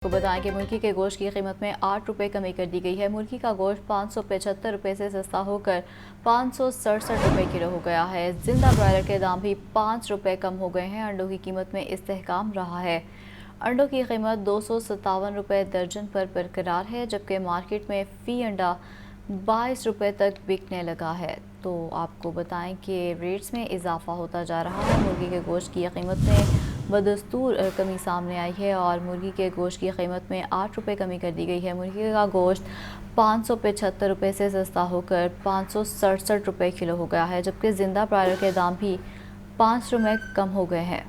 کو بتائیں کہ مرغی کے گوشت کی قیمت میں 8 روپے کمی کر دی گئی ہے۔ مرغی کا گوشت 575 روپے سے سستا ہو کر 567 روپے کلو ہو گیا ہے۔ زندہ برائلر کے دام بھی 5 روپے کم ہو گئے ہیں۔ انڈوں کی قیمت میں استحکام رہا ہے۔ انڈوں کی قیمت 257 روپے درجن پر برقرار ہے، جبکہ مارکیٹ میں فی انڈا 22 روپے تک بکنے لگا ہے۔ تو آپ کو بتائیں کہ ریٹس میں اضافہ ہوتا جا رہا ہے۔ مرغی کے گوشت کی قیمت میں بدستور کمی سامنے آئی ہے اور مرغی کے گوشت کی قیمت میں 8 روپے کمی کر دی گئی ہے۔ مرغی کا گوشت 575 روپے سے سستا ہو کر 567 روپے کلو ہو گیا ہے، جبکہ زندہ برائلر کے دام بھی 5 روپے کم ہو گئے ہیں۔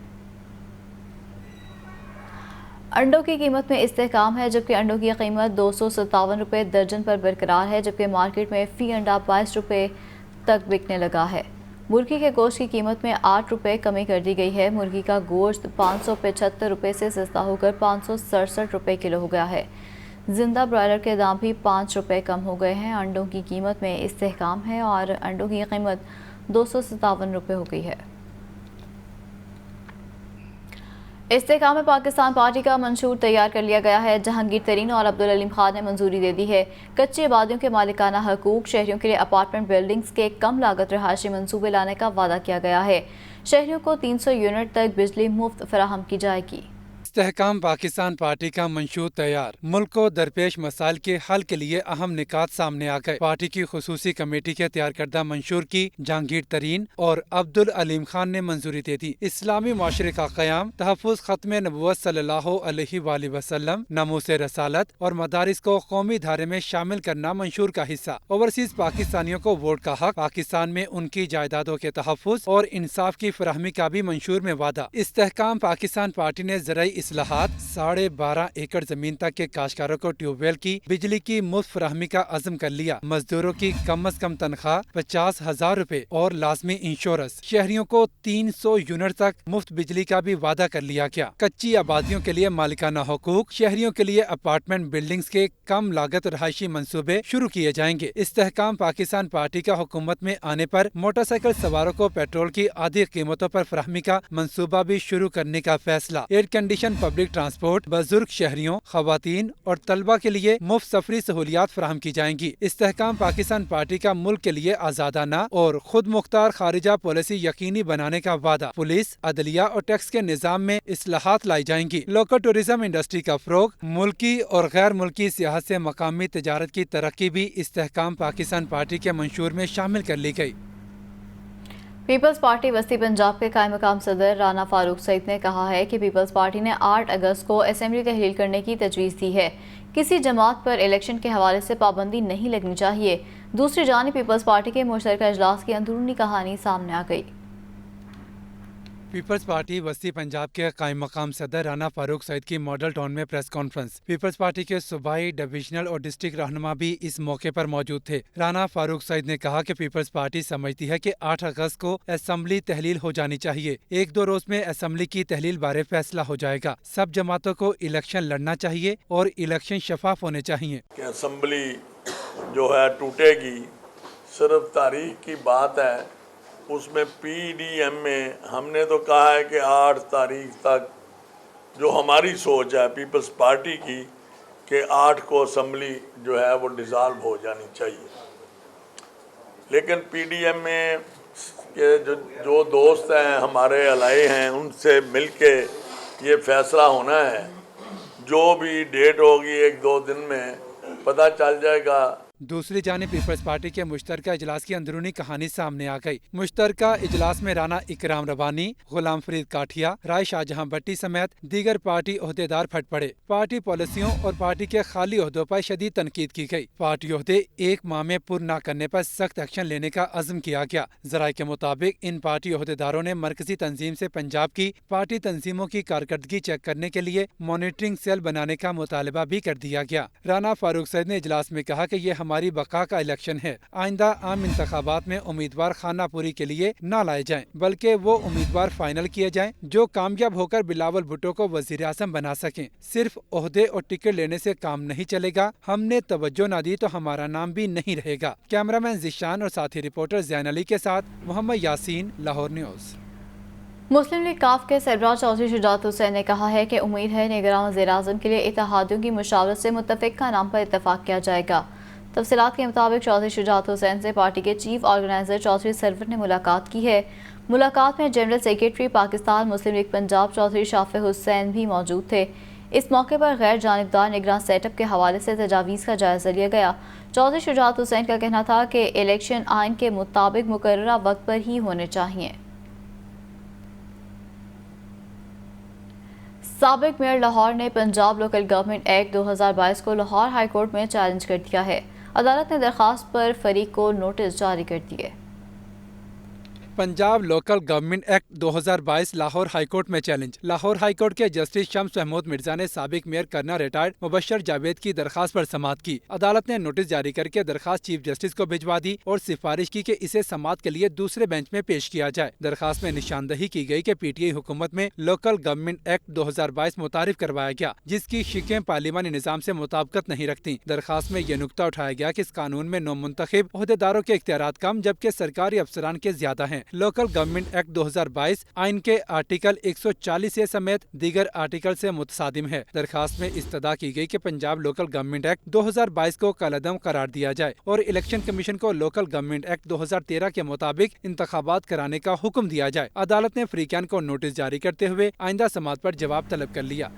انڈوں کی قیمت میں استحکام ہے، جبکہ انڈوں کی قیمت 257 روپے درجن پر برقرار ہے، جبکہ مارکیٹ میں فی انڈا 22 روپے تک بکنے لگا ہے۔ مرغی کے گوشت کی قیمت میں 8 روپے کمی کر دی گئی ہے۔ مرغی کا گوشت 575 روپے سے سستا ہو کر 567 روپے کلو ہو گیا ہے۔ زندہ برائلر کے دام بھی 5 روپے کم ہو گئے ہیں۔ انڈوں کی قیمت میں استحکام ہے اور انڈوں کی قیمت 257 روپے ہو گئی ہے۔ استحکام پاکستان پارٹی کا منشور تیار کر لیا گیا ہے۔ جہانگیر ترین اور عبدالعلیم خان نے منظوری دے دی ہے۔ کچی آبادیوں کے مالکانہ حقوق، شہریوں کے لیے اپارٹمنٹ بلڈنگز کے کم لاگت رہائشی منصوبے لانے کا وعدہ کیا گیا ہے۔ شہریوں کو 300 یونٹ تک بجلی مفت فراہم کی جائے گی۔ استحکام پاکستان پارٹی کا منشور تیار۔ ملک کو درپیش مسائل کے حل کے لیے اہم نکات سامنے آ گئے۔ پارٹی کی خصوصی کمیٹی کے تیار کردہ منشور کی جہانگیر ترین اور عبدالعلیم خان نے منظوری دے دی۔ اسلامی معاشرے کا قیام، تحفظ ختم نبوت صلی اللہ علیہ وآلہ وسلم، ناموس رسالت اور مدارس کو قومی دھارے میں شامل کرنا منشور کا حصہ۔ اوورسیز پاکستانیوں کو ووٹ کا حق، پاکستان میں ان کی جائیدادوں کے تحفظ اور انصاف کی فراہمی کا بھی منشور میں وعدہ۔ استحکام پاکستان پارٹی نے زرعی اصلاحات، 12.5 ایکڑ زمین تک کے کاشتکاروں کو ٹیوب ویل کی بجلی کی مفت فراہمی کا عزم کر لیا۔ مزدوروں کی کم از کم تنخواہ 50,000 روپے اور لازمی انشورنس۔ شہریوں کو 300 یونٹ تک مفت بجلی کا بھی وعدہ کر لیا گیا۔ کچی آبادیوں کے لیے مالکانہ حقوق، شہریوں کے لیے اپارٹمنٹ بلڈنگز کے کم لاگت رہائشی منصوبے شروع کیے جائیں گے۔ استحکام پاکستان پارٹی کا حکومت میں آنے پر موٹر سائیکل سواروں کو پیٹرول کی آدھی قیمتوں پر فراہمی کا منصوبہ بھی شروع کرنے کا فیصلہ۔ ایئر کنڈیشن پبلک ٹرانسپورٹ، بزرگ شہریوں، خواتین اور طلبہ کے لیے مفت سفری سہولیات فراہم کی جائیں گی۔ استحکام پاکستان پارٹی کا ملک کے لیے آزادانہ اور خود مختار خارجہ پالیسی یقینی بنانے کا وعدہ۔ پولیس، عدلیہ اور ٹیکس کے نظام میں اصلاحات لائی جائیں گی۔ لوکل ٹورزم انڈسٹری کا فروغ، ملکی اور غیر ملکی سیاحت سے مقامی تجارت کی ترقی بھی استحکام پاکستان پارٹی کے منشور میں شامل کر لی گئی۔ پیپلز پارٹی وسطی پنجاب کے قائم مقام صدر رانا فاروق سعید نے کہا ہے کہ پیپلز پارٹی نے 8 اگست کو اسمبلی تحلیل کرنے کی تجویز دی ہے۔ کسی جماعت پر الیکشن کے حوالے سے پابندی نہیں لگنی چاہیے۔ دوسری جانب پیپلز پارٹی کے مشترکہ اجلاس کی اندرونی کہانی سامنے آ گئی۔ پیپلز پارٹی وسطی پنجاب کے قائم مقام صدر رانا فاروق سعید کی ماڈل ٹاؤن میں پریس کانفرنس۔ پیپلز پارٹی کے صوبائی، ڈویژنل اور ڈسٹرکٹ رہنما بھی اس موقع پر موجود تھے۔ رانا فاروق سعید نے کہا کہ پیپلز پارٹی سمجھتی ہے کہ 8 اگست کو اسمبلی تحلیل ہو جانی چاہیے۔ 1-2 روز میں اسمبلی کی تحلیل بارے فیصلہ ہو جائے گا۔ سب جماعتوں کو الیکشن لڑنا چاہیے اور الیکشن شفاف ہونے چاہیے۔ کہ اسمبلی جو ہے ٹوٹے گی، صرف تاریخ کی بات ہے۔ اس میں پی ڈی ایم میں ہم نے تو کہا ہے کہ 8 تاریخ تک، جو ہماری سوچ ہے پیپلز پارٹی کی، کہ 8 کو اسمبلی جو ہے وہ ڈیزالو ہو جانی چاہیے۔ لیکن پی ڈی ایم میں جو دوست ہیں، ہمارے الائے ہیں، ان سے مل کے یہ فیصلہ ہونا ہے۔ جو بھی ڈیٹ ہوگی 1-2 دن میں پتہ چل جائے گا۔ دوسری جانب پیپلز پارٹی کے مشترکہ اجلاس کی اندرونی کہانی سامنے آ گئی۔ مشترکہ اجلاس میں رانا اکرام ربانی، غلام فرید کاٹھیا، رائے شاہجہاں بٹی سمیت دیگر پارٹی عہدیدار پھٹ پڑے۔ پارٹی پالیسیوں اور پارٹی کے خالی عہدوں پر شدید تنقید کی گئی۔ پارٹی عہدے 1 ماہ میں پر نہ کرنے پر سخت ایکشن لینے کا عزم کیا گیا۔ ذرائع کے مطابق ان پارٹی عہدیداروں نے مرکزی تنظیم سے پنجاب کی پارٹی تنظیموں کی کارکردگی چیک کرنے کے لیے مانیٹرنگ سیل بنانے کا مطالبہ بھی کر دیا گیا۔ رانا فاروق سعید نے اجلاس میں کہا کہ یہ ہماری بقا کا الیکشن ہے۔ آئندہ عام انتخابات میں امیدوار خانہ پوری کے لیے نہ لائے جائیں، بلکہ وہ امیدوار فائنل کیے جائیں جو کامیاب ہو کر بلاول بھٹو کو وزیر اعظم بنا سکیں۔ صرف عہدے اور ٹکٹ لینے سے کام نہیں چلے گا۔ ہم نے توجہ نہ دی تو ہمارا نام بھی نہیں رہے گا۔ کیمرہ مین ذیشان اور ساتھی رپورٹر زین علی کے ساتھ محمد یاسین، لاہور نیوز۔ मुस्लिम लीग काफ के सरबराह चौधरी शुजात हुसैन ने कहा है कि उम्मीद है निगरान वज़ीर-ए-आज़म के लिए इत्तेहादियों की मुशावरत से मुत्तफ़िक़ा नाम पर इत्तफ़ाक़ किया जाएगा। तफसीलात के मुताबिक चौधरी शुजात हुसैन से पार्टी के चीफ ऑर्गेनाइज़र चौधरी सरवर ने मुलाकात की है। मुलाकात में जनरल सेक्रेटरी पाकिस्तान मुस्लिम लीग पंजाब चौधरी शाफिक हुसैन भी मौजूद थे। इस मौके पर गैर जानिबदार निगरान सेटअप के हवाले से तजावीज़ का जायज़ा लिया गया। चौधरी शुजात हुसैन का कहना था कि इलेक्शन आइन के मुताबिक मुकर्ररा वक्त पर ही होने चाहिए। साबिक मेयर लाहौर ने पंजाब लोकल गवर्नमेंट एक्ट 2022 को लाहौर हाई कोर्ट में चैलेंज कर दिया है। अदालत ने दरख्वास्त पर फरीक को नोटिस जारी कर दिए। Punjab local government act 2022 Lahore high court में चैलेंज। लाहौर हाईकोर्ट के जस्टिस शम्स महमूद मिर्जा ने साबिक मेयर करना रिटायर्ड मुबशर जावेद की दरखास्त पर समाअत की। अदालत ने नोटिस जारी करके दरखास्त चीफ जस्टिस को भिजवा दी और सिफारिश की कि इसे समाअत के लिए दूसरे बेंच में पेश किया जाए। दरखास्त में निशानदही की गई कि पीटीआई हुकूमत में लोकल गवर्नमेंट एक्ट 2022 मुतारिफ करवाया गया, जिसकी शिकें पार्लिमानी निज़ाम से मुताबिकत नहीं रखती। दरखास्त में ये नुकता उठाया गया कि इस कानून में नौ मुंतखब ओहदेदारों के इख्तियारात कम जबकि सरकारी अफसरान के ज्यादा हैं। लोकल गवर्नमेंट एक्ट 2022 आइन के आर्टिकल 140 ए समेत दीगर आर्टिकल से मुतसादिम है। दरखास्त में इस्तदा की गई कि पंजाब लोकल गवर्नमेंट एक्ट 2022 को कलअदम करार दिया जाए और इलेक्शन कमीशन को लोकल गवर्नमेंट एक्ट 2013 के मुताबिक इंतखाबात कराने का हुक्म दिया जाए। अदालत ने फरीकान को नोटिस जारी करते हुए आइंदा समाअत पर जवाब तलब कर लिया।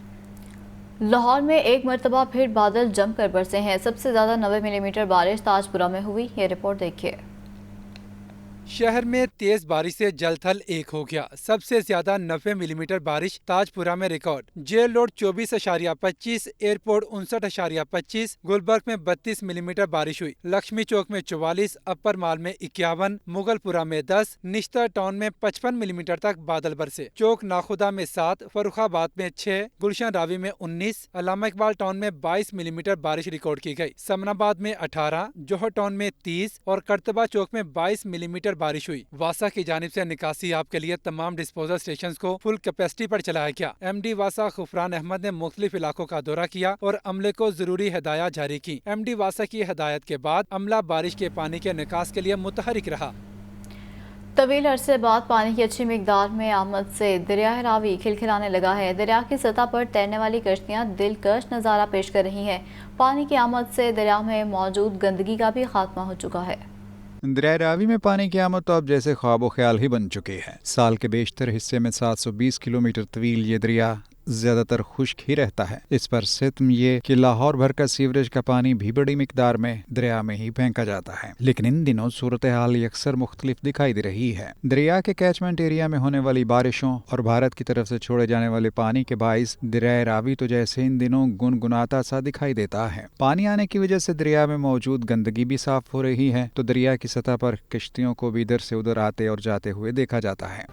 लाहौर में एक मरतबा फिर बादल जमकर बरसे हैं। सबसे ज्यादा 90 मिलीमीटर बारिश ताजपुरा में हुई। ये रिपोर्ट देखिए। शहर में तेज बारिश से जल थल एक हो गया। सबसे ज्यादा 90 मिलीमीटर बारिश ताजपुरा में record. Jail road 24.25, airport 59.25, Gulberg में 32 मिलीमीटर बारिश हुई। लक्ष्मी चौक में 44, अपर माल में 51, मुगलपुरा में 10, निश्तर टाउन में 55 मिलीमीटर तक बादल बरसे। चौक नाखुदा में 7, फर्रुखाबाद में 6, गुलशन रावी में 19, अल्लामा इकबाल टाउन में 22 मिलीमीटर बारिश रिकॉर्ड की गई। समनाबाद में 18, जोहर टाउन में 30 और करतबा चौक में 22 मिलीमीटर बारिश हुई। वासा की जानिब से निकासी आप के लिए तमाम डिस्पोजल स्टेशंस को फुल कैपेसिटी पर चलाया गया। एमडी वासा खुफरान अहमद ने मुख्तलिफ इलाकों का दौरा किया और अमले को जरूरी हिदायत जारी की। एमडी वासा की हिदायत के बाद अमला बारिश के पानी के निकास के लिए मुतहरिक रहा। तवील अरसे बाद पानी की अच्छी मिकदार में आमद से दरिया रावी खिलखिलाने लगा है। दरिया की सतह पर तैरने वाली कश्तियां दिलकश नज़ारा पेश कर रही हैं। पानी की आमद से दरिया में मौजूद गंदगी का भी खात्मा हो चुका है। दरिया रावी में पानी की आमद तो अब जैसे ख्वाब ख्याल ही बन चुकी है। साल के बेशतर हिस्से में 720 किलोमीटर तवील ये दरिया ज्यादातर खुश्क ही रहता है। इस पर सितम ये कि लाहौर भर का सीवरेज का पानी भी बड़ी मिकदार में दरिया में ही फेंका जाता है। लेकिन इन दिनों सूरत हाल अक्सर मुख्तलिफ दिखाई दे रही है। दरिया के कैचमेंट एरिया में होने वाली बारिशों और भारत की तरफ से छोड़े जाने वाले पानी के बाइस दरिया रावी तो जैसे इन दिनों गुनगुनाता सा दिखाई देता है। पानी आने की वजह से दरिया में मौजूद गंदगी भी साफ हो रही है, तो दरिया की सतह पर कश्तियों को भी इधर से उधर आते और जाते हुए देखा जाता है।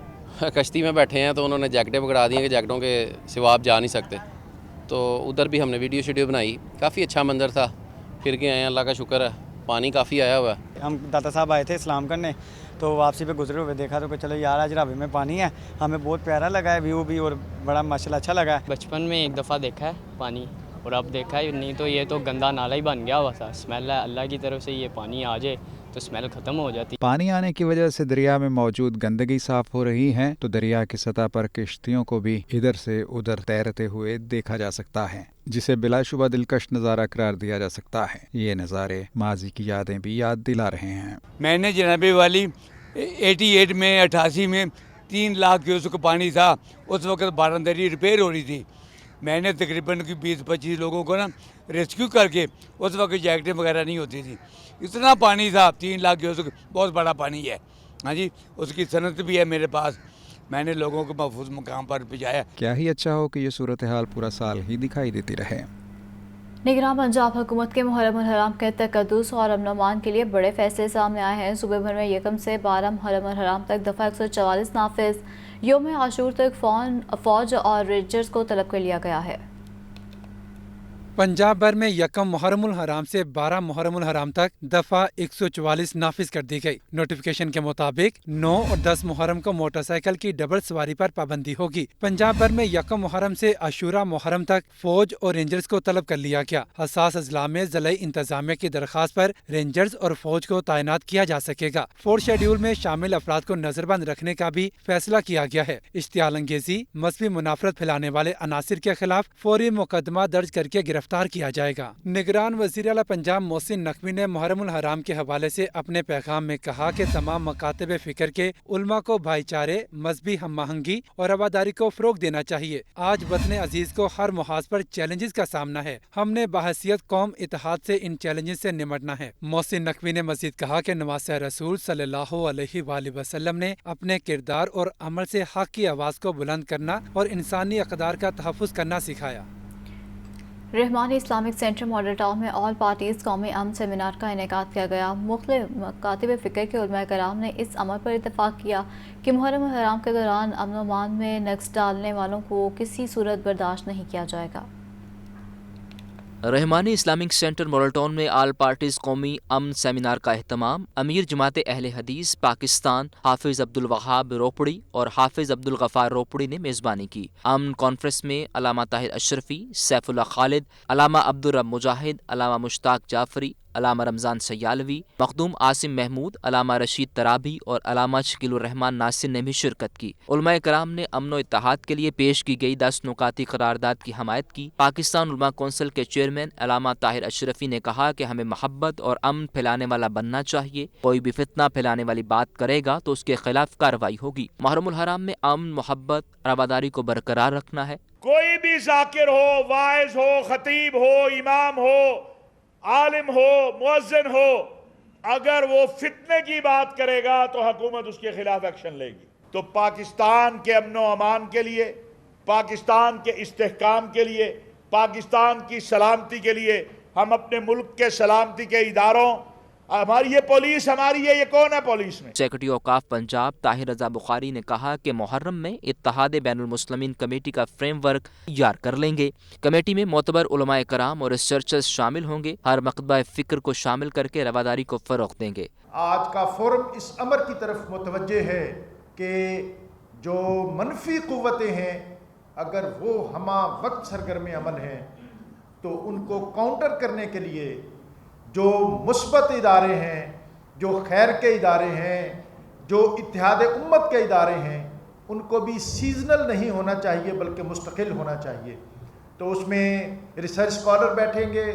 कश्ती में बैठे हैं तो उन्होंने जैकेटें पकड़ा दी हैं कि जैकेटों के सिवा आप जा नहीं सकते, तो उधर भी हमने वीडियो बनाई। काफ़ी अच्छा मंजर था। फिर के आए, अल्लाह का शुक्र है, पानी काफ़ी आया हुआ है। हम दाता साहब आए थे इस्लाम करने, तो वापसी पे गुजरे हुए देखा तो कि चलो यार आज रावी में पानी है। हमें बहुत प्यारा लगा है व्यू भी और बड़ा माशाल्लाह अच्छा लगा है। बचपन में एक दफ़ा देखा है पानी और अब देखा है नहीं, तो ये तो गंदा नाला ही बन गया हुआ था। स्मेल है, अल्लाह की तरफ से ये पानी आ जाए तो स्मेल खत्म हो जाती। पानी आने की वजह से दरिया में मौजूद गंदगी साफ हो रही है, तो दरिया की सतह पर किश्तियों को भी इधर से उधर तैरते हुए देखा जा सकता है, जिसे बिलाशुबा दिलकश नज़ारा करार दिया जा सकता है। ये नज़ारे माजी की यादें भी याद दिला रहे हैं। मैंने जनाबे वाली 88 में 88 में 3 लाख क्यूसेक पानी था। उस वक्त बारंदरी रिपेयर हो रही थी। मैंने तकरीबन 20-25 लोगों को ना रेस्क्यू करके, उस वक्त जैकेटें वगैरह नहीं होती थी, इतना पानी था। 3 लाख क्यूसेक बहुत बड़ा पानी है। हाँ जी, उसकी सनद भी है मेरे पास। मैंने लोगों को महफूज मुकाम पर भिजाया। क्या ही अच्छा हो कि ये सूरत हाल पूरा साल ही दिखाई देती रहे। निगरान पंजाब हुकूमत के मुहर्रम उल हराम के तकद्दुस और अमन अमान के लिए बड़े फैसले सामने आए हैं। सूबे भर में यकम से 12 मुहर्रम उल हराम तक दफ़ा 144 नाफिज, योम आशूर तक फौज और रेंजर्स को तलब कर लिया गया है। पंजाब भर में यकम मुहर्रमुल हराम से 12 मुहर्रमुल हराम तक दफा 144 नाफिज कर दी गई। नोटिफिकेशन के मुताबिक 9 और 10 मुहर्रम को मोटरसाइकिल की डबल सवारी पर पाबंदी होगी। पंजाब भर में यकम मुहर्रम से अशूरा मुहर्रम तक फौज और रेंजर्स को तलब कर लिया गया। हसास अजला में ज़िला इंतजामिया की दरखास्त पर रेंजर्स और फौज को तैनात किया जा सकेगा। फोर्थ शेड्यूल में शामिल अफराद को नजरबंद रखने का भी फैसला किया गया है। इश्तियाल अंगेजी, मजहबी मुनाफरत फैलाने वाले अनासिर के खिलाफ फौरी मुकदमा दर्ज करके गिरफ्तार किया जाएगा। निगरान वज़ीर आला पंजाब मोहसिन नकवी ने मुहर्रमुल हराम के हवाले से अपने पैगाम में कहा कि तमाम मकातब फिक्र के उलमा को भाईचारे, मजहबी हम-आहंगी और रवादारी को फरोग देना चाहिए। आज वतन अजीज को हर मुहाज पर चैलेंजेस का सामना है। हमने बहसियत कौम इत्तेहाद से इन चैलेंजेस से निमटना है। मोहसिन नकवी ने मजीद कहा कि नवासे रसूल सल्लल्लाहु अलैहि वसल्लम ने अपने किरदार और अमल से हक की आवाज़ को बुलंद करना और इंसानी अक़दार का तहफ़्फ़ुज़ करना सिखाया। Rahmani Islamic centre model town में ऑल पार्टीज कौमी अमन सेमिनार का इनेकाद किया गया। मुख्तलिफ मकातिब फ़िक्र के उलमा कराम ने इस अमल पर इत्तफाक किया कि मुहर्रम हराम के दौरान अमन व अमान में नक्स डालने वालों को किसी सूरत बर्दाश्त नहीं किया जाएगा। Rahmani Islamic centre model town में आल पार्टीज कौमी अमन सेमिनार का एहतमाम अमीर जमात अहले हदीस पाकिस्तान हाफिज अब्दुल वहाब रोपड़ी और हाफिज अब्दुल गफ़ार रोपड़ी ने मेज़बानी की। अमन कॉन्फ्रेंस में अलामा ताहिर अशरफी, सैफुल्लाह खालिद, अलामा अब्दुल रब मुजाहिद, अलामा मुश्ताक जाफरी, अलामा रमज़ान सयालवी, मखदूम आसिम महमूद, अलामा रशीद तराबी और अलामा शकीलुर रहमान नासिर ने भी शिरकत की। उलमा कराम ने अमन व इत्तेहाद के लिए पेश की गई 10 नुकाती करारदाद की हमायत की। पाकिस्तान उलमा कौंसिल के चेयरमैन अलामा ताहिर अशरफी ने कहा कि हमें मोहब्बत और अमन फैलाने वाला बनना चाहिए। कोई भी फितना फैलाने वाली बात करेगा तो उसके खिलाफ कार्रवाई होगी। मुहर्रमुल हराम में अमन, मोहब्बत, रवादारी को बरकरार रखना है। कोई भी जाकिर हो, वाइज हो, खतीब हो, इमाम हो, आलिम हो, मुअज्जिन हो, अगर वो फितने की बात करेगा तो हुकूमत उसके खिलाफ एक्शन लेगी। तो पाकिस्तान के अमन व अमान के लिए, पाकिस्तान के इस्तेहकाम के लिए, पाकिस्तान की सलामती के लिए, हम अपने मुल्क के सलामती के इदारों, हमारी ये पुलिस हमारी है, ये कौन है पुलिस में? सेक्रेटरी औकाफ पंजाब ताहिर रजा बुखारी ने कहा कि मुहर्रम में इत्तेहाद बैनुल मुस्लिमीन कमेटी का फ्रेमवर्क तैयार कर लेंगे। कमेटी में मोतबर उलमाए कराम और रिसर्चर्स शामिल होंगे। हर मकतबा फ़िक्र को शामिल करके रवादारी को फ़रोग़ देंगे। आज का फोरम इस अमर की तरफ मुतवज्जे है कि जो मनफी क़ुव्वतें हैं अगर वो हमा वक्त सरगर्म अमल हैं तो उनको काउंटर करने के लिए जो मुस्बत इदारे हैं, जो खैर के इदारे हैं, जो इत्तेहाद उम्मत के इदारे हैं, उनको भी सीजनल नहीं होना चाहिए बल्कि मुस्तकिल होना चाहिए। तो उसमें रिसर्च स्कॉलर बैठेंगे,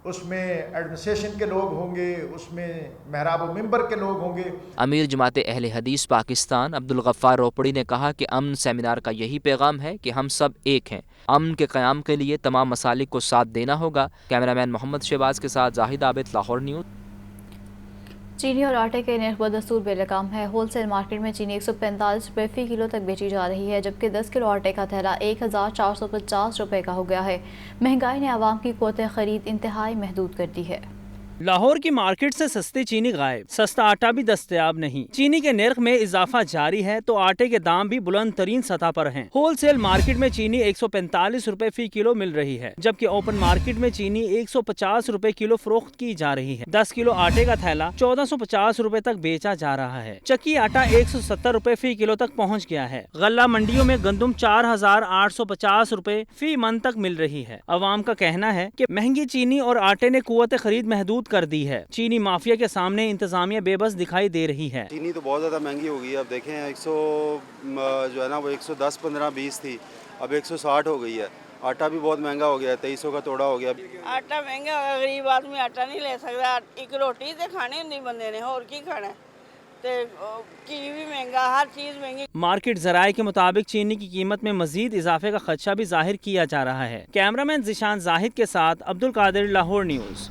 उसमें एडमिनिस्ट्रेशन के लोग होंगे, उसमें महराब व मिंबर के लोग होंगे। अमीर जमात अहले हदीस पाकिस्तान अब्दुल गफ़ार रोपड़ी ने कहा कि अमन सेमिनार का यही पैगाम है कि हम सब एक हैं। अमन के क़याम के लिए तमाम मसालिक को साथ देना होगा। कैमरामैन मोहम्मद शहबाज के साथ जाहिद आबिद, लाहौर न्यूज़। चीनी और आटे के नर्ख बदस्तूर बेलगाम है। होलसेल मार्केट में चीनी 145 रुपये फ़ी किलो तक बेची जा रही है, जबकि 10 किलो आटे का थैला 1450 रुपये का हो गया है। महंगाई ने आवाम की क़ुव्वत ख़रीद इंतहाई महदूद कर दी है। लाहौर की मार्केट से सस्ती चीनी गायब, सस्ता आटा भी दस्तयाब नहीं। चीनी के नर्ख में इजाफा जारी है तो आटे के दाम भी बुलंद तरीन सतह पर हैं। होलसेल मार्केट में चीनी 145 रुपए फी किलो मिल रही है, जबकि ओपन मार्केट में चीनी 150 रुपए किलो फरोख्त की जा रही है। 10 किलो आटे का थैला 1450 रुपए तक बेचा जा रहा है। चक्की आटा 170 रुपए फी किलो तक पहुँच गया है। गल्ला मंडियों में गंदुम 4850 रुपए फी मन तक मिल रही है। अवाम का कहना है कि महंगी चीनी और आटे ने क़ुव्वत खरीद महदूद कर दी है। चीनी माफिया के सामने इंतजामिया बेबस दिखाई दे रही है। चीनी तो बहुत ज़्यादा महंगी हो गई है। अब देखें 100 जो है ना वो 110, 15, 20 थी, अब 160 हो गई है। आटा भी बहुत महंगा हो गया है, 2300 का तोड़ा हो गया। आटा महंगा हो गया, गरीब आदमी आटा नहीं ले सकता। एक रोटी तो खाने नहीं बंदे ने, और की खाना घी भी महंगा, हर चीज़ महंगी। मार्केट ज़राए के मुताबिक चीनी की कीमत में मजीद इजाफे का खदशा भी जाहिर किया जा रहा है। कैमरामैन जिशान जाहिद के साथ Abdul Qadir, Lahore news.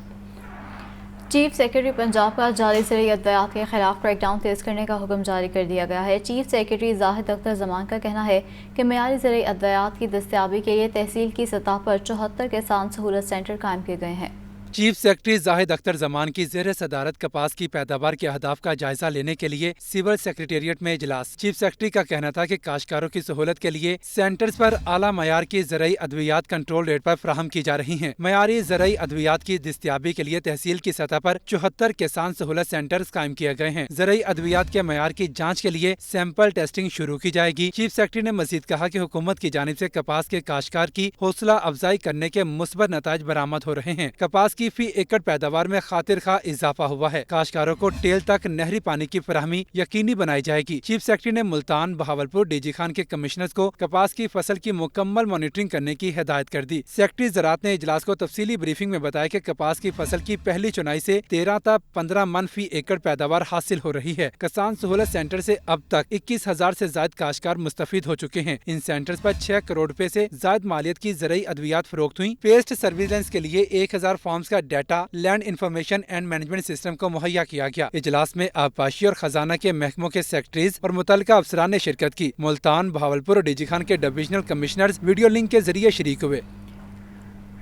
Chief secretary Punjab का जाली ज़रिए अद्वियात के खिलाफ क्रैकडाउन तेज़ करने का हुक्म जारी कर दिया गया है। चीफ सेक्रेटरी जाहिद अख्तर जमान का कहना है कि मेयारी ज़रिए अद्वियात की दस्तयाबी के लिए तहसील की सतह पर 74 किसान सहूलत सेंटर कायम किए गए हैं। चीफ सेक्रेटरी जाहिद अख्तर जमान की ज़ेर सदारत कपास की पैदावार के अहदाफ का जायजा लेने के लिए सिविल सेक्रेटेरिएट में इजलास। चीफ सेक्रेटरी का कहना था कि काश्तकारों की सहूलत के लिए सेंटर्स पर आला मयार की ज़रई अद्वियात कंट्रोल रेट पर फराहम की जा रही हैं। मयारी ज़रई अद्वियात की दस्तियाबी के लिए तहसील की सतह पर 74 किसान सहूलत सेंटर्स कायम किए गए हैं। ज़रई अद्वियात के मयार की जाँच के लिए सैंपल टेस्टिंग शुरू की जाएगी। चीफ सेक्रेटरी ने मजीद कहा कि हुकूमत की जानिब से कपास के काश्तकार की हौसला अफजाई करने के मुस्बत नताइज बरामद हो रहे हैं। कपास की फी एकड़ पैदावार में खातिर खा इजाफा हुआ है। काश्तकारों को टेल तक नहरी पानी की फराहमी यकीनी बनाई जाएगी। चीफ सेक्रेटरी ने मुल्तान, बहावलपुर, डीजी खान के कमिश्नर्स को कपास की फसल की मुकम्मल मॉनिटरिंग करने की हिदायत कर दी। सेक्रेटरी ज़राअत ने इजलास को तफसीली ब्रीफिंग में बताया कि कपास की फसल की पहली चुनाई से 13 तक 15 मन फी एकड़ पैदावार हासिल हो रही है। किसान सहूलत सेंटर से अब तक 21,000 से ज्यादा काश्तकार मुस्तफीद हो चुके हैं। इन सेंटर्स पर 6 करोड़ रुपए से ज्यादा मालियत की ज़रई अद्वियात फरोख्त हुई। पेस्ट सर्विलेंस के लिए 1000 फार्म्स का data land information and management system को मुहैया किया गया। इजलास में आबपाशी और खजाना के महकमों के सेक्रेटरीज और मुतल्लिका अफसरान ने शिरकत की। मुल्तान, बहावलपुर और डीजी खान के डिविजनल कमिश्नर्स वीडियो लिंक के जरिए शरीक हुए।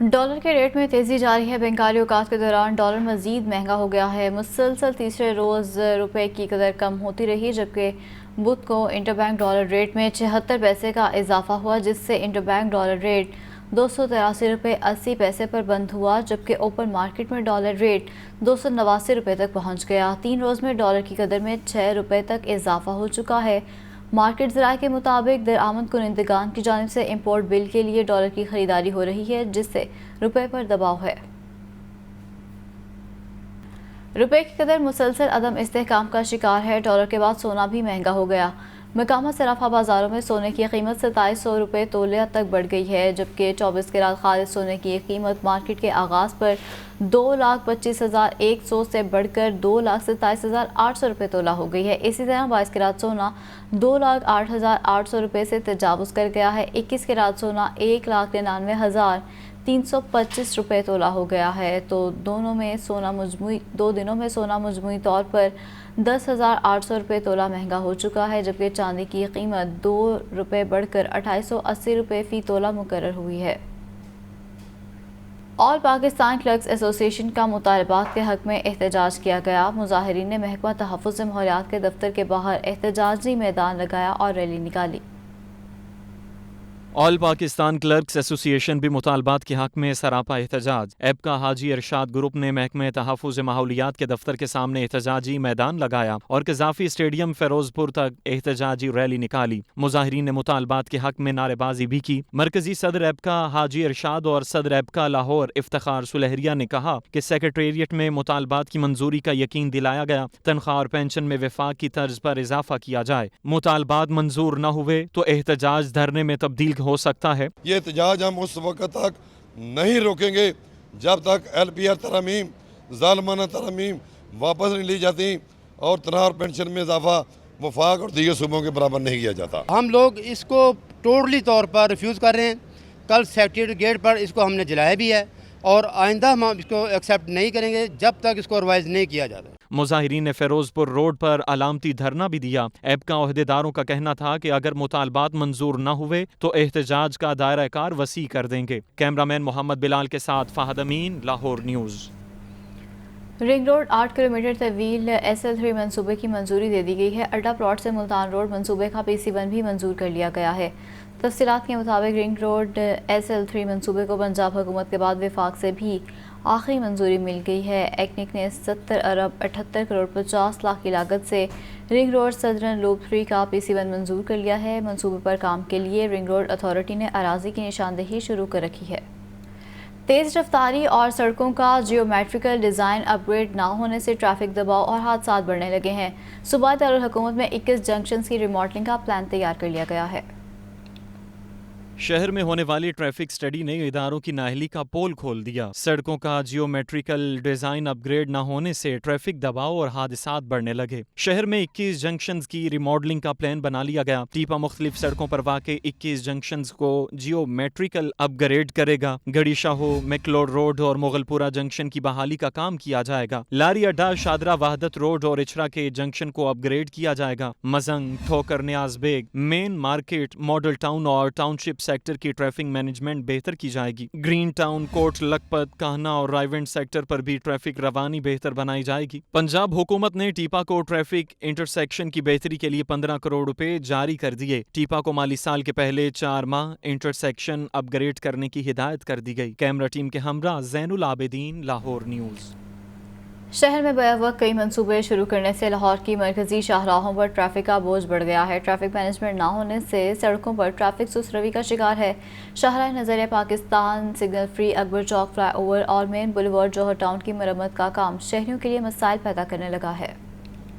डॉलर के रेट में तेजी जारी है। बंगाली औकात के दौरान डॉलर मजीद महंगा हो गया है। मुसलसल तीसरे रोज रुपए की कदर कम होती रही, जबकि बुध को इंटरबैंक डॉलर रेट में 76 पैसे का इजाफा हुआ, जिससे इंटरबैंक डॉलर रेट 283 रुपये 80 पैसे पर बंद हुआ, जबकि ओपन मार्केट में डॉलर रेट 289 रुपये तक पहुंच गया। 3 रोज़ में डॉलर की कदर में 6 रुपये तक इजाफा हो चुका है। मार्केट ज़राए के मुताबिक दरआमद कुनिंदगान की जानिब से इम्पोर्ट बिल के लिए डॉलर की खरीदारी हो रही है, जिससे रुपये पर दबाव है। रुपये की कदर मुसलसल अदम इस्तेहकाम का शिकार है। डॉलर के बाद सोना भी महंगा हो गया। मकामा सराफा बाज़ारों में सोने की कीमत 2700 रुपये तोले तक बढ़ गई है, जबकि 24 कैरेट खालिस सोने की कीमत मार्केट के आगाज़ पर 2,25,100 से बढ़कर 2,27,800 रुपये तोला हो गई है। इसी तरह 22 कैरेट सोना 2,08,800 रुपये से तजावुज़ कर गया है। 21 कैरेट सोना 1,99,325 रुपये तोला हो गया है। तो दो दिनों में सोना मजमूई तौर पर 10,800 रुपये तोला महंगा हो चुका है, जबकि चांदी की कीमत 2 रुपये बढ़कर 2880 रुपये फ़ी तोला मुकर्रर हुई है। ऑल पाकिस्तान क्लर्क्स एसोसिएशन का मुतालबात के हक़ में एहतजाज किया गया। मुजाहिरीन ने महकमा तहफ़्फ़ुज़ माहौलियात के दफ्तर के बाहर एहतजाजी मैदान लगाया और रैली निकाली। ऑल पाकिस्तान क्लर्क्स एसोसिएशन भी मुतालबात के हक़ में सरापा एहतजाज। एबका हाजी इरशाद ग्रुप ने महकमे तहफ़्फ़ुज़ माहौलियात के दफ्तर के सामने एहतजाजी मैदान लगाया और कज़ाफ़ी स्टेडियम फ़िरोज़पुर तक एहतजाजी रैली निकाली। मुजाहिरीन ने मुतालबात के हक़ में नारेबाजी भी की। मरकज़ी सदर एबका हाजी इरशाद और सदर एबका लाहौर इफ्तिखार सुलहरिया ने कहा कि सेक्रेटेरिएट में मुतालबात की मंजूरी का यकीन दिलाया गया। तनख्वाह और पेंशन में वफाक की तर्ज पर इजाफा किया जाए। मुतालबात मंजूर न हुए तो एहतजाज धरने में तब्दील हो सकता है। ये एहतजाज हम उस वक्त तक नहीं रोकेंगे जब तक LPR तरमीम, ज़ालिमाना तरमीम वापस नहीं ली जाती और तनख्वाह और पेंशन में इजाफा वफाक और दीगर सूबों के बराबर नहीं किया जाता। हम लोग इसको टोटली तौर पर रिफ्यूज़ कर रहे हैं। कल सेक्रेटेरिएट गेट पर इसको हमने जलाया भी है और आइंदा हम इसको एक्सेप्ट नहीं करेंगे जब तक इसको रिवाइज नहीं किया जाता। मुजाहिरीन ने फिरोजपुर रोड पर अलामती धरना भी दिया। एबका ओहदेदारों का कहना था कि अगर मुतालबात मंजूर न हुए तो एहतजाज का दायरा कार वसी कर देंगे। कैमरामैन मोहम्मद बिलाल के साथ Fahad Amin, Lahore news. Ring road 8 kilometre तवील SL3 मंसूबे की मंजूरी दे दी गई है। अड्डा प्लॉट से मुल्तान रोड मंसूबे का PC1 भी मंजूर कर लिया गया है। तफसीलात के मुताबिक रिंग रोड SL3 मंसूबे को पंजाब हुकूमत के बाद वफाक से भी आखिरी मंजूरी मिल गई है। एक्निक ने 70 अरब 78 करोड़ 50 लाख की लागत से रिंग रोड सदरन लूप 3 का PC1 मंजूर कर लिया है। मंसूबे पर काम के लिए रिंग रोड अथॉरिटी ने अराजी की निशानदेही शुरू कर रखी है। तेज़ रफ्तारी और सड़कों का जियोमेट्रिकल डिज़ाइन अपग्रेड ना होने से ट्रैफिक दबाव और हादसा बढ़ने लगे हैं। सूबाई दारुल हुकूमत में 21 जंक्शंस की रिमॉडलिंग का प्लान तैयार कर लिया गया है। शहर में होने वाली ट्रैफिक स्टडी ने इदारों की नाअहली का पोल खोल दिया। सड़कों का जियोमेट्रिकल डिजाइन अपग्रेड न होने से ट्रैफिक दबाव और हादसात बढ़ने लगे। शहर में 21 जंक्शंस की रिमॉडलिंग का प्लान बना लिया गया। टीपा मुख्तलिफ सड़कों पर वाक़े 21 जंक्शंस को जियोमेट्रिकल अपग्रेड करेगा। गड़ी शाहो, मैकलोड रोड और मुगलपुरा जंक्शन की बहाली का काम किया जाएगा। लारी अड्डा, शादरा वहदत रोड और इचरा के जंक्शन को अपग्रेड किया जाएगा। Mozang, Thokar, Niaz Baig, main market, model town और टाउनशिप سیکٹر کی ٹریفک مینجمنٹ بہتر کی جائے گی۔ گرین ٹاؤن، کوٹ لکھپت، کاہنا اور رائیونڈ سیکٹر پر بھی ٹریفک روانی بہتر بنائی جائے گی۔ پنجاب حکومت نے ٹیپا کو ٹریفک انٹرسیکشن کی بہتری کے لیے 15 کروڑ روپے جاری کر دیے۔ ٹیپا کو مالی سال کے پہلے 4 ماہ انٹرسیکشن اپ گریڈ کرنے کی ہدایت کر دی گئی۔ کیمرہ ٹیم کے ہمراہ زین العابدین، لاہور نیوز۔ شہر میں بیک وقت کئی منصوبے شروع کرنے سے لاہور کی مرکزی شاہراہوں پر ٹریفک کا بوجھ بڑھ گیا ہے۔ ٹریفک مینجمنٹ نہ ہونے سے سڑکوں پر ٹریفک سست روی کا شکار ہے۔ شاہراہ نظریہ پاکستان، سگنل فری، اکبر چوک فلائی اوور اور مین بلیوارڈ جوہر ٹاؤن کی مرمت کا کام شہریوں کے لیے مسائل پیدا کرنے لگا ہے۔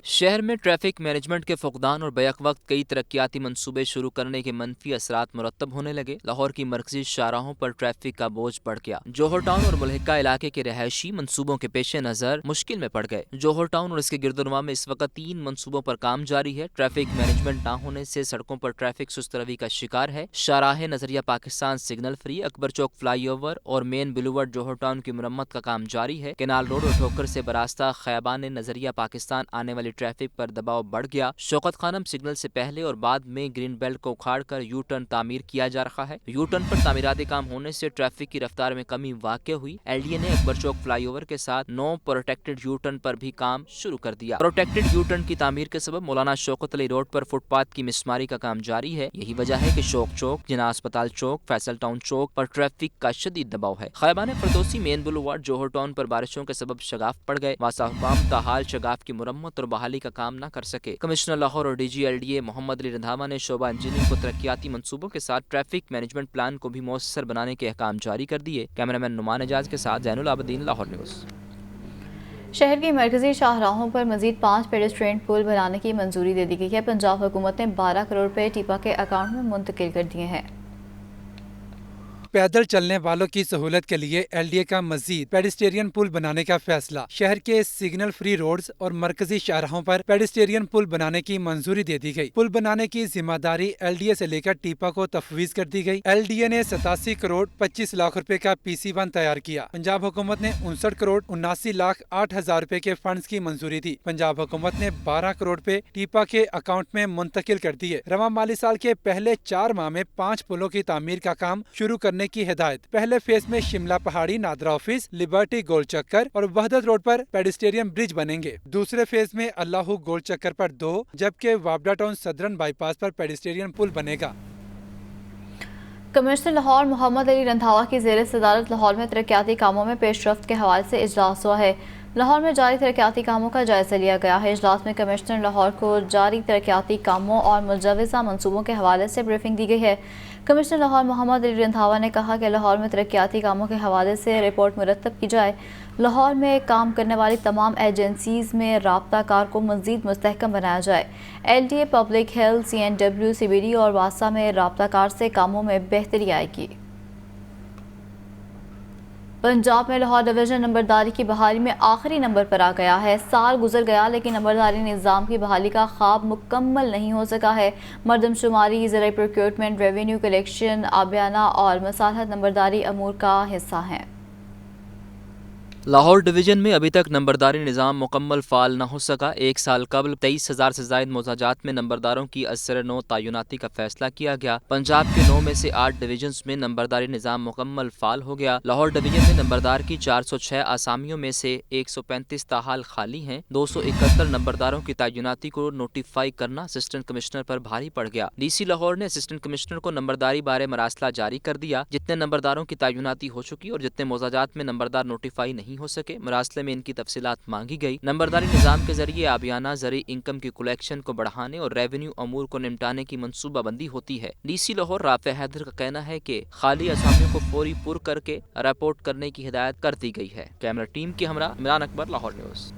شہر میں ٹریفک مینجمنٹ کے فقدان اور بیک وقت کئی ترقیاتی منصوبے شروع کرنے کے منفی اثرات مرتب ہونے لگے۔ لاہور کی مرکزی شاہراہوں پر ٹریفک کا بوجھ بڑھ گیا۔ جوہر ٹاؤن اور ملحقہ علاقے کے رہائشی منصوبوں کے پیش نظر مشکل میں پڑ گئے۔ جوہر ٹاؤن اور اس کے گرد و نواح میں اس وقت 3 منصوبوں پر کام جاری ہے۔ ٹریفک مینجمنٹ نہ ہونے سے سڑکوں پر ٹریفک سست روی کا شکار ہے۔ شاہراہ نظریہ پاکستان، سگنل فری، اکبر چوک فلائی اوور اور مین بلیوارڈ جوہر ٹاؤن کی مرمت کا کام جاری ہے۔ کینال روڈ اور ٹھوکر سے براستہ خیابان نظریہ پاکستان آنے والی ٹریفک پر دباؤ بڑھ گیا۔ شوکت خانم سگنل سے پہلے اور بعد میں گرین بیلٹ کو اکھاڑ کر یو ٹرن تعمیر کیا جا رہا ہے۔ یو ٹرن پر تعمیراتی کام ہونے سے ٹریفک کی رفتار میں کمی واقع ہوئی۔ ایل ڈی اے نے اکبر چوک فلائی اوور کے ساتھ 9 پروٹیکٹڈ یو ٹرن پر بھی کام شروع کر دیا۔ پروٹیکٹڈ یو ٹرن کی تعمیر کے سبب مولانا شوکت علی روڈ پر فٹ پاتھ کی مسماری کا کام جاری ہے۔ یہی وجہ ہے کہ شوق چوک، جناح اسپتال چوک، فیصل ٹاؤن چوک پر ٹریفک کا شدید دباؤ ہے۔ خیابان فردوسی، مین بلیوارڈ جوہر ٹاؤن پر بارشوں کے سبب شگاف پڑ گئے۔ واسطہ حکام تاحال شگاف کی مرمت اور بحالی کا کام نہ کر سکے۔ کمشنر لاہور اور D G L D A Muhammad Ali Randhawa نے شعبہ انجینئرنگ کو ترقیاتی منصوبوں کے ساتھ ٹریفک مینجمنٹ پلان کو بھی مؤثر بنانے کے احکام جاری کر دیے۔ کیمرہ مین نعمان اعجاز کے ساتھ زین العابدین، لاہور نیوز۔ شہر کی مرکزی شاہراہوں پر مزید 5 پیڈسٹرین پل بنانے کی منظوری دے دی گئی ہے۔ پنجاب حکومت نے 12 کروڑ روپے ٹیپا کے اکاؤنٹ میں منتقل کر دیے ہیں۔ پیدل چلنے والوں کی سہولت کے لیے ایل ڈی اے کا مزید پیڈسٹرین پل بنانے کا فیصلہ۔ شہر کے سگنل فری روڈز اور مرکزی شاہراہوں پر پیڈسٹرین پل بنانے کی منظوری دے دی گئی۔ پل بنانے کی ذمہ داری ایل ڈی اے سے لے کر ٹیپا کو تفویض کر دی گئی۔ ایل ڈی اے نے 87 کروڑ 25 لاکھ روپے کا PC1 تیار کیا۔ پنجاب حکومت نے 59 کروڑ 79 لاکھ 8 ہزار روپے کے فنڈز کی منظوری دی۔ پنجاب حکومت نے 12 کروڑ روپے ٹیپا کے اکاؤنٹ میں منتقل کر دیے۔ رواں مالی سال کے پہلے 4 ماہ میں 5 پلوں کی تعمیر کا کام شروع کرنے کی ہدایت۔ پہلے فیز میں شملہ پہاڑی، نادرا آفس، لبرٹی گول چکر اور وحدت روڈ پر پیڈسٹرین برج بنیں گے۔ دوسرے فیز میں اللہ گول چکر پر 2 جبکہ وابڈا ٹاؤن صدرن بائی پاس پر پیڈسٹرین پل بنے گا۔ کمشنر لاہور محمد علی رندھاوا کی زیر صدارت لاہور میں ترقیاتی کاموں میں پیش رفت کے حوالے سے اجلاس ہوا ہے۔ لاہور میں جاری ترقیاتی کاموں کا جائزہ لیا گیا ہے۔ اجلاس میں کمشنر لاہور کو جاری ترقیاتی کاموں اور مجوزہ منصوبوں کے حوالے سے بریفنگ دی گئی ہے۔ کمشنر لاہور محمد علی رندھاوا نے کہا کہ لاہور میں ترقیاتی کاموں کے حوالے سے رپورٹ مرتب کی جائے۔ لاہور میں کام کرنے والی تمام ایجنسیز میں رابطہ کار کو مزید مستحکم بنایا جائے۔ ایل ڈی اے، پبلک ہیلتھ، CNW، CBD اور واسطہ میں رابطہ کار سے کاموں میں بہتری آئے گی۔ پنجاب میں لاہور ڈویژن نمبرداری کی بحالی میں آخری نمبر پر آ گیا ہے۔ سال گزر گیا لیکن نمبرداری نظام کی بحالی کا خواب مکمل نہیں ہو سکا ہے۔ مردم شماری، زرعی پروکیورمنٹ، ریونیو کلیکشن، آبیانہ اور مصالحت نمبرداری امور کا حصہ ہیں۔ لاہور ڈویژن میں ابھی تک نمبرداری نظام مکمل فعال نہ ہو سکا۔ 1 سال قبل 23,000 سے زائد مزاجات میں نمبرداروں کی اثر نو تعیناتی کا فیصلہ کیا گیا۔ پنجاب کے 9 میں سے 8 ڈویژنز میں نمبرداری نظام مکمل فعال ہو گیا۔ لاہور ڈویژن میں نمبردار کی 406 آسامیوں میں سے 135 تاحال خالی ہیں۔ 271 نمبرداروں کی تعیناتی کو نوٹیفائی کرنا اسسٹنٹ کمشنر پر بھاری پڑ گیا۔ ڈی سی لاہور نے اسسٹنٹ کمشنر کو نمبرداری بارے مراسلہ جاری کر دیا۔ جتنے نمبرداروں کی تعیناتی ہو چکی اور جتنے مزاجات میں نمبردار نوٹیفائی نہیں ہو سکے، مراسلے میں ان کی تفصیلات مانگی گئی۔ نمبرداری نظام کے ذریعے آبیانہ زرعی انکم کی کلیکشن کو بڑھانے اور ریونیو امور کو نمٹانے کی منصوبہ بندی ہوتی ہے۔ ڈی سی لاہور رافع حیدر کا کہنا ہے کہ خالی اسامیوں کو فوری پر کر کے رپورٹ کرنے کی ہدایت کر دی گئی ہے۔ کیمرہ ٹیم کے ہمراہ عمران اکبر، لاہور نیوز۔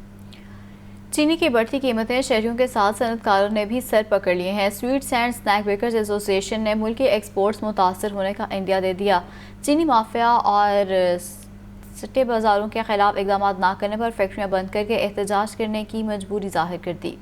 چینی کی بڑھتی قیمتیں شہریوں کے ساتھ صنعت کاروں نے بھی سر پکڑ لیے ہیں۔ سویٹس اینڈ سنیک بیکرز ایسوسی ایشن نے ملکی ایکسپورٹس متاثر ہونے کا انڈیا دے دیا۔ چینی مافیا اور سٹے بازاروں کے خلاف اقدامات نہ کرنے پر فیکٹریاں بند کر کے احتجاج کرنے کی مجبوری ظاہر کر دی۔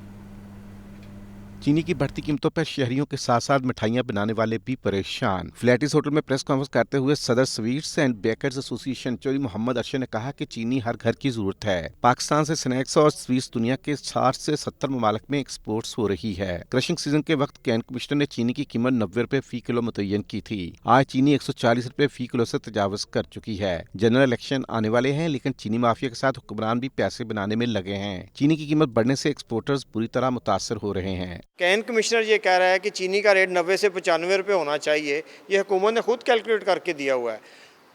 चीनी की बढ़ती कीमतों पर शहरियों के साथ साथ मिठाइयां बनाने वाले भी परेशान। फ्लैटिस होटल में प्रेस कॉन्फ्रेंस करते हुए सदर sweets and bakers association Chaudhry Mohammad Arshad ने कहा कि चीनी हर घर की जरूरत है। पाकिस्तान से स्नैक्स और स्वीट्स दुनिया के 60 से 70 ममालिक में एक्सपोर्ट्स हो रही है। क्रशिंग सीजन के वक्त कैन कमिश्नर ने चीनी की कीमत 90 रुपए फी किलो मुतय्यन की थी। आज चीनी 140 रुपए फी किलो से तजावज कर चुकी है। जनरल इलेक्शन आने वाले हैं, लेकिन चीनी माफिया के साथ हुक्मरान भी पैसे बनाने में लगे हैं। चीनी की कीमत बढ़ने से एक्सपोर्टर्स बुरी तरह मुतासर हो रहे हैं। कैन कमिश्नर ये कह रहा है कि चीनी का रेट 90 से 95 रुपये होना चाहिए। ये हुकूमत ने खुद कैलकुलेट करके दिया हुआ है।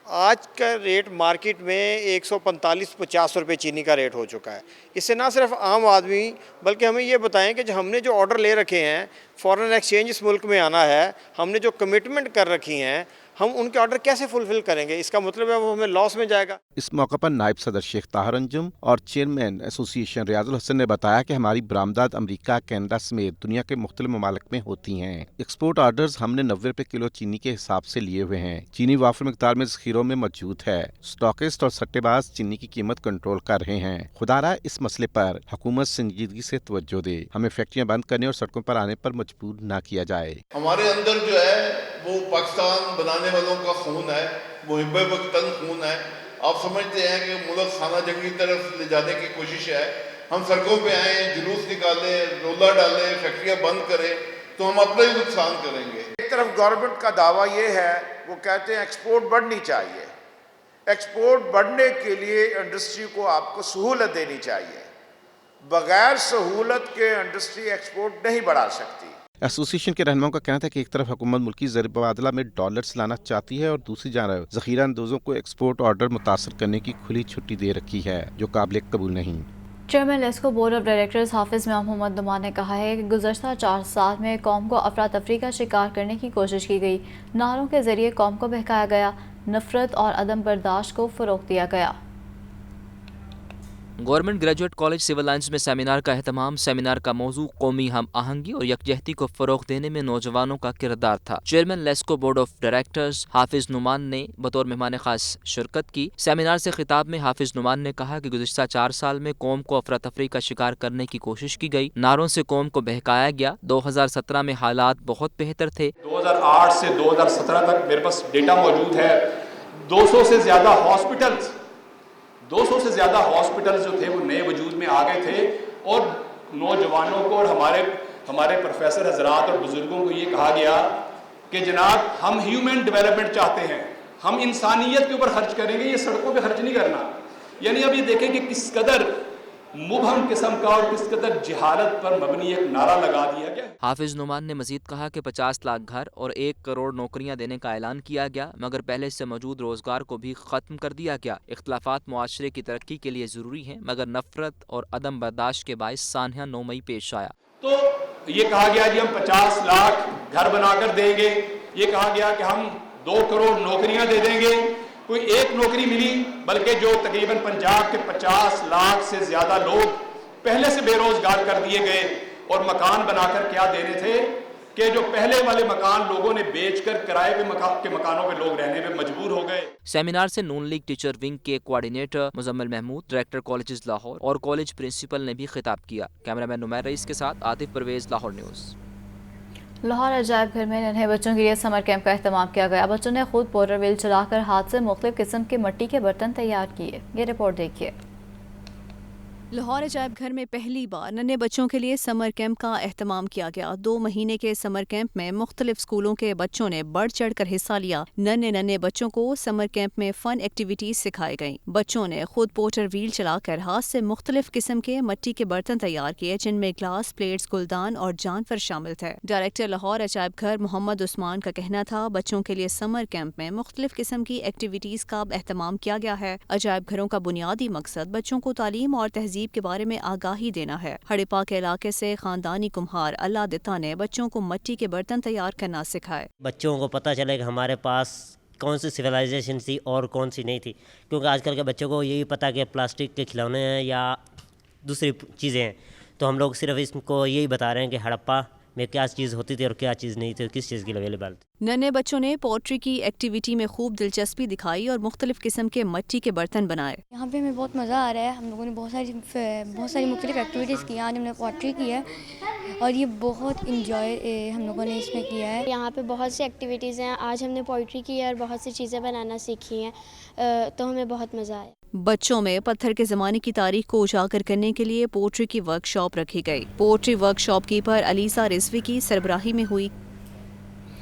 आज का रेट मार्केट में 145-50 रुपये चीनी का रेट हो चुका है। इससे ना सिर्फ आम आदमी बल्कि हमें ये बताएं कि हमने जो ऑर्डर ले रखे हैं, फॉरेन एक्सचेंज इस मुल्क में आना है, हमने जो कमिटमेंट कर रखी हैं, हम उनके ऑर्डर कैसे फुलफिल करेंगे? इसका मतलब है वो हमें लॉस में जाएगा। इस मौके पर नायब सदर शेख ताहर अंजुम और चेयरमैन एसोसिएशन रियाजुल हसन ने बताया कि हमारी बरामदात अमेरिका, कनाडा समेत दुनिया के मुख्तलिफ ममालिक में होती हैं। एक्सपोर्ट ऑर्डर्स हमने 90 रुपए किलो चीनी के हिसाब से लिए हुए हैं। चीनी वाफिर मिकदार में जखीरों में मौजूद है। स्टॉकिस्ट और सट्टेबाज चीनी की कीमत कंट्रोल कर रहे हैं। खुदारा इस मसले पर हुकूमत संजीदगी से तवज्जो दे, हमें फैक्ट्रियां बंद करने और सड़कों पर आने पर मजबूर न किया जाए। हमारे अंदर जो है वो पाकिस्तान बनाने वालों का खून है, मुहिब वतन खून है। आप समझते हैं कि मुल्क खाना जंगी तरफ ले जाने की कोशिश है। हम सड़कों पे आए, जुलूस निकालें, रोला डालें, फैक्ट्रियां बंद करें तो हम अपना ही नुकसान करेंगे। एक तरफ गवर्नमेंट का दावा ये है, वो कहते हैं एक्सपोर्ट बढ़नी चाहिए। एक्सपोर्ट बढ़ने के लिए इंडस्ट्री को आपको सहूलत देनी चाहिए। बगैर सहूलत के इंडस्ट्री एक्सपोर्ट नहीं बढ़ा सकती। एसोसिएशन के रहनुमाओं का कहना था कि एक तरफ हुकूमत मुल्की ज़र-ए-मुबादला में डॉलर्स लाना चाहती है और दूसरी जानब ज़ख़ीरा अंदोज़ों को एक्सपोर्ट ऑर्डर मुतासर करने की खुली छुट्टी दे रखी है, जो काबिल कबूल नहीं। Chairman LESCO board of directors Hafiz Imam Mohammad Numan ने कहा है कि गुज़श्ता 4 साल में कौम को अफरा तफरी का शिकार करने की कोशिश की गई। नारों के जरिए कौम को बहकाया गया, नफरत और अदम बर्दाश्त को फ़रोग़ दिया गया। Government graduate college civil lines में सेमिनार का अहतमाम। सेमिनार का मौजू कौमी हम आहंगी और यकजहती को फ़रोग़ देने में नौजवानों का किरदार था। Chairman LESCO board of directors Hafiz Noman ने बतौर मेहमान खास शिरकत की। सेमिनार से खिताब में हाफिज नुमान ने कहा कि गुज़श्ता 4 साल में कौम को अफरा तफरी का शिकार करने की कोशिश की गई, नारों से कौम को बहकाया गया। 2017 में हालात बहुत बेहतर थे। 2008 से 2017 तक मेरे पास डेटा मौजूद है। 200 से ज़्यादा हॉस्पिटल्स जो थे वो नए वजूद में आ गए थे और नौजवानों को और हमारे प्रोफेसर हजरात और बुजुर्गों को ये कहा गया कि जनाब हम ह्यूमन डेवलपमेंट चाहते हैं, हम इंसानियत के ऊपर खर्च करेंगे, ये सड़कों पे खर्च नहीं करना। यानी अब ये देखें कि किस कदर मुबहम किस्म का और किस कदर जहालत पर मबनी एक नारा लगा दिया गया। हाफिज नुमान ने मजीद कहा कि 50 लाख घर और 1 करोड़ नौकरियां देने का ऐलान किया गया, मगर पहले से मौजूद रोजगार को भी खत्म कर दिया गया। इख्तलाफात मुआशरे की तरक्की के लिए जरूरी हैं, मगर नफरत और अदम बर्दाश्त के बायस सानहा 9 मई पेश आया। तो ये कहा गया जी हम 50 लाख घर बनाकर देंगे, ये कहा गया कि हम 2 करोड़ नौकरियां दे देंगे। कोई एक नौकरी मिली, बल्कि जो तकरीबन पंजाब के 50 लाख से ज़्यादा लोग पहले से बेरोजगार कर दिए गए। और मकान बनाकर क्या देने थे कि जो पहले वाले मकान लोगों ने बेचकर किराए के मकानों पे लोग रहने पे मजबूर हो गए। सेमिनार से नून लीग टीचर विंग के coordinator Muzammil Mahmood, director colleges Lahore और कॉलेज प्रिंसिपल ने भी खिताब किया। कैमरामैन नुमैर रईस के साथ आतिफ परवेज, लाहौर न्यूज़। लाहौर अजायब घर में नन्हे बच्चों के लिए समर कैंप का एहतमाम किया गया। बच्चों ने खुद पोटर व्हील चलाकर हाथ से मुख्तलिफ किस्म के मिट्टी के बर्तन तैयार किए। ये रिपोर्ट देखिए। लाहौर अजायब घर में पहली बार नन्हे बच्चों के लिए समर कैंप का एहतमाम किया गया। 2 महीने के समर कैंप में मुख्तलिफ स्कूलों के बच्चों ने बढ़ चढ़ कर हिस्सा लिया। नन्हे बच्चों को समर कैंप में फन एक्टिविटीज सिखाई गईं। बच्चों ने खुद पोटर व्हील चलाकर हाथ से मुख्तलिफ किस्म के मिट्टी के बर्तन तैयार किए, जिनमें ग्लास, प्लेट्स, गुलदान और जानवर शामिल थे। डायरेक्टर लाहौर अजायब घर मोहम्मद उस्मान का कहना था, बच्चों के लिए समर कैंप में मुख्तलिफ किस्म की एक्टिविटीज का एहतमाम किया गया है। अजायब घरों का बुनियादी मकसद बच्चों को तालीम और तहजीब के बारे में आगाही देना है। हड़प्पा के इलाके से खानदानी कुम्हार अल्लाह दिता ने बच्चों को मिट्टी के बर्तन तैयार करना सिखाए। बच्चों को पता चले कि हमारे पास कौन सी सिविलाइजेशन थी और कौन सी नहीं थी, क्योंकि आजकल के बच्चों को यही पता कि प्लास्टिक के खिलौने हैं या दूसरी चीज़ें हैं। तो हम लोग सिर्फ इसको यही बता रहे हैं कि हड़प्पा में क्या चीज़ होती थी और क्या चीज़ नहीं थी और किस चीज़ के लिए अवेलेबल थी। नन्हे बच्चों ने पोट्री की एक्टिविटी में खूब दिलचस्पी दिखाई और मुख्तलिफ किस्म के मिट्टी के बर्तन बनाए। यहाँ पे हमें बहुत मज़ा आ रहा है। हम लोगों ने बहुत सारी मुख्तलिफ एक्टिविटीज़ की। आज हमने पोट्री की है और ये बहुत इंजॉय हम लोगों ने इसमें किया है। यहाँ पे बहुत सी एक्टिविटीज़ हैं। आज हमने पोइट्री की है और बहुत सी चीज़ें बनाना सीखी हैं, तो हमें बहुत मज़ा आया। बच्चों में पत्थर के ज़माने की तारीख को उजागर करने के लिए पोट्री की वर्कशॉप रखी गई। Pottery workshop keeper Alisa Rizvi की सरबराही में हुई